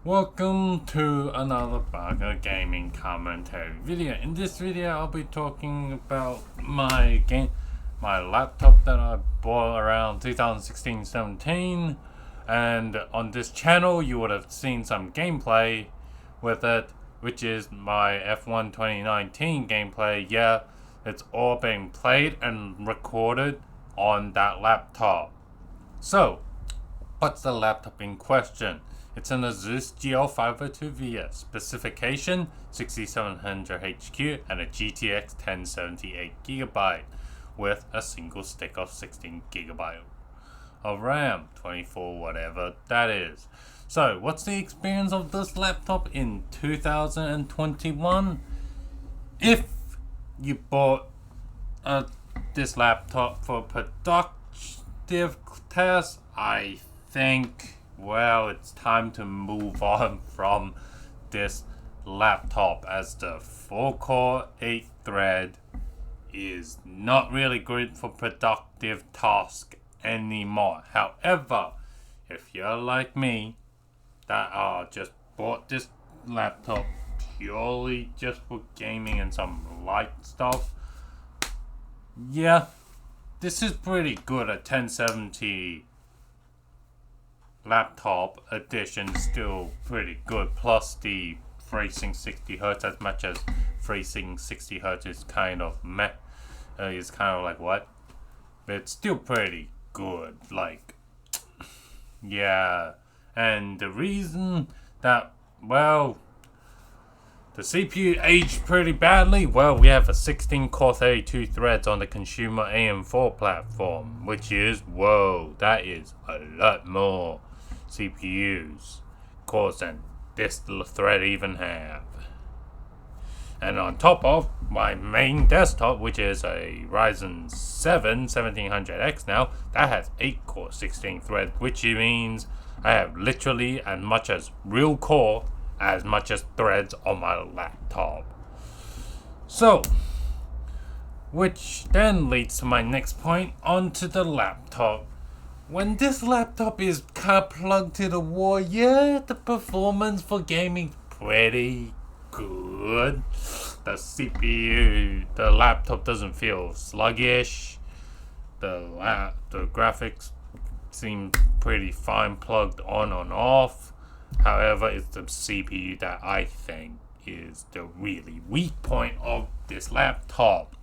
Welcome to another Burger Gaming commentary video. In this video, I'll be talking about my laptop that I bought around 2016-17, and on this channel, you would have seen some gameplay with it, which is my F1 2019 gameplay. Yeah, it's all being played and recorded on that laptop. So, what's the laptop in question? It's an Asus GL502VS, specification 6700 HQ and a GTX 1078GB with a single stick of 16GB of RAM, 24 whatever that is. So what's the experience of this laptop in 2021? If you bought this laptop for productive tests, I think it's time to move on from this laptop, as the 4-core 8-thread is not really good for productive tasks anymore. However, if you're like me that just bought this laptop purely just for gaming and some light stuff, yeah, this is pretty good. A 1070 laptop edition still pretty good, plus the FreeSync 60Hz, as much as FreeSync 60Hz is kind of meh, is kind of like what, but it's still pretty good, like, yeah. And the reason that, the CPU aged pretty badly, we have a 16-core 32 threads on the consumer AM4 platform, which is, that is a lot more CPUs cores than this thread even have. And on top of my main desktop, which is a Ryzen 7 1700X now, that has 8-core 16 thread, which means I have literally as much as real core as much as threads on my laptop. So, which then leads to my next point, onto the laptop. When this laptop is plugged to the wall, the performance for gaming pretty good. The CPU, the laptop doesn't feel sluggish. The graphics seem pretty fine plugged on and off. However, it's the CPU that I think is the really weak point of this laptop.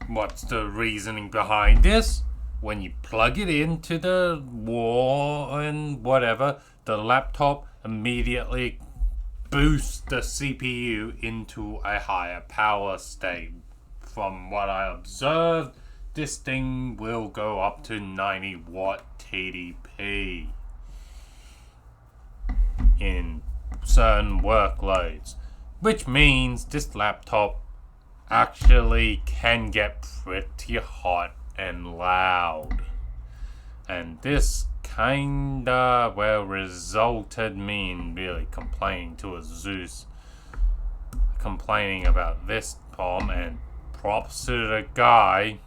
What's the reasoning behind this? When you plug it into the wall and whatever, the laptop immediately boosts the CPU into a higher power state. From what I observed, this thing will go up to 90 watt TDP in certain workloads, which means this laptop actually can get pretty hot and loud. And this kinda resulted me in really complaining to Asus, complaining about this problem, and props to the guy,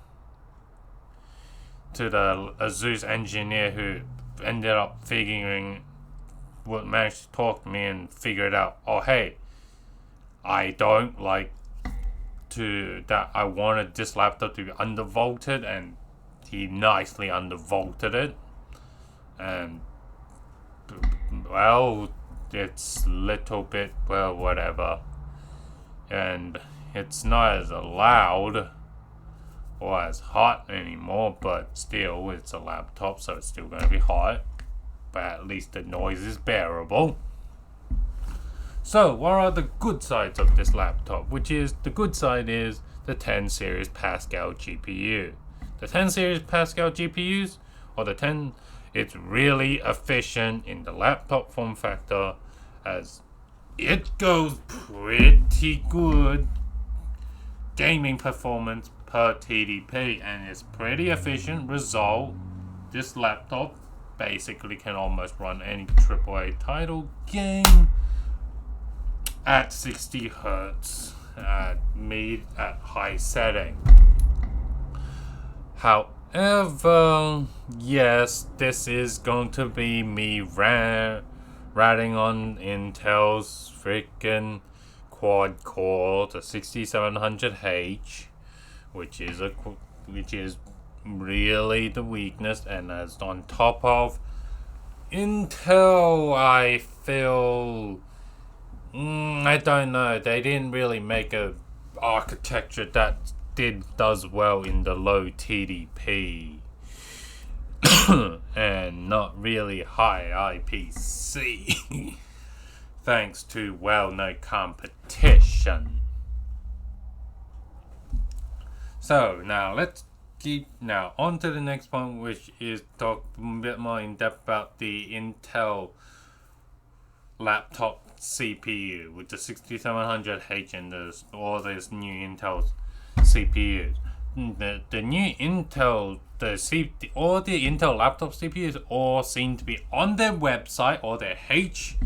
to the Asus engineer who ended up managed to talk to me and figured out, hey, I don't like I wanted this laptop to be undervolted, and he nicely undervolted it. And it's little bit whatever, and it's not as loud or as hot anymore, but still it's a laptop, so it's still going to be hot, but at least the noise is bearable. So, what are the good sides of this laptop? The good side is the 10 series Pascal GPU. The 10 series Pascal GPUs, it's really efficient in the laptop form factor, as it goes pretty good gaming performance per TDP, and it's pretty efficient result. This laptop basically can almost run any AAA title game at 60 Hz at high setting. However, yes, this is going to be me ratting on Intel's freaking quad core, the 6700H, which is which is really the weakness, and as on top of Intel, I feel I don't know. They didn't really make a architecture that does well in the low TDP and not really high IPC, thanks to no competition. So now let's keep on to the next point, which is talk a bit more in depth about the Intel laptop CPU with the 6700H and all these new Intel CPUs. The new Intel, all the Intel laptop CPUs all seem to be on their website or their H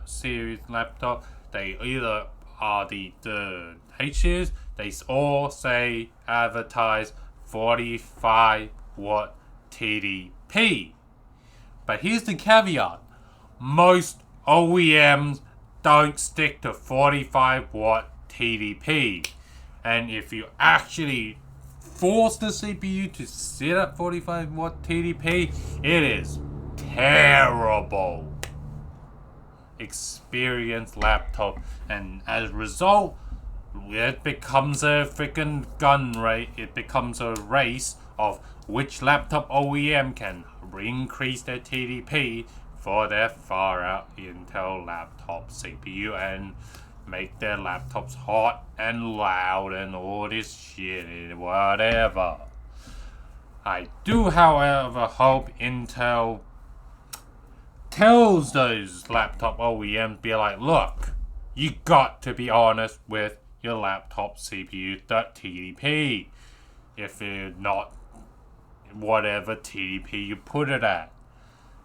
series laptop. They either are the H series. They all say advertise 45-watt TDP. But here's the caveat: most OEMs don't stick to 45-watt TDP. And if you actually force the CPU to sit at 45-watt TDP, it is terrible. Experience laptop, and as a result, it becomes a freaking gun race. It becomes a race of which laptop OEM can increase their TDP for their far out Intel laptop CPU and make their laptops hot and loud and all this shit and whatever. I do, however, hope Intel tells those laptop OEMs, be like, look, you got to be honest with your laptop CPU TDP. If you're not whatever TDP you put it at.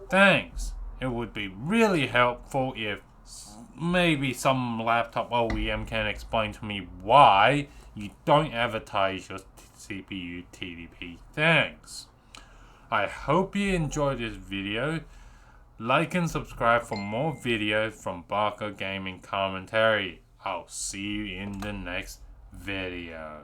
Thanks. It would be really helpful if maybe some laptop OEM can explain to me why you don't advertise your CPU TDP. Thanks. I hope you enjoyed this video. Like and subscribe for more videos from Barker Gaming Commentary. I'll see you in the next video.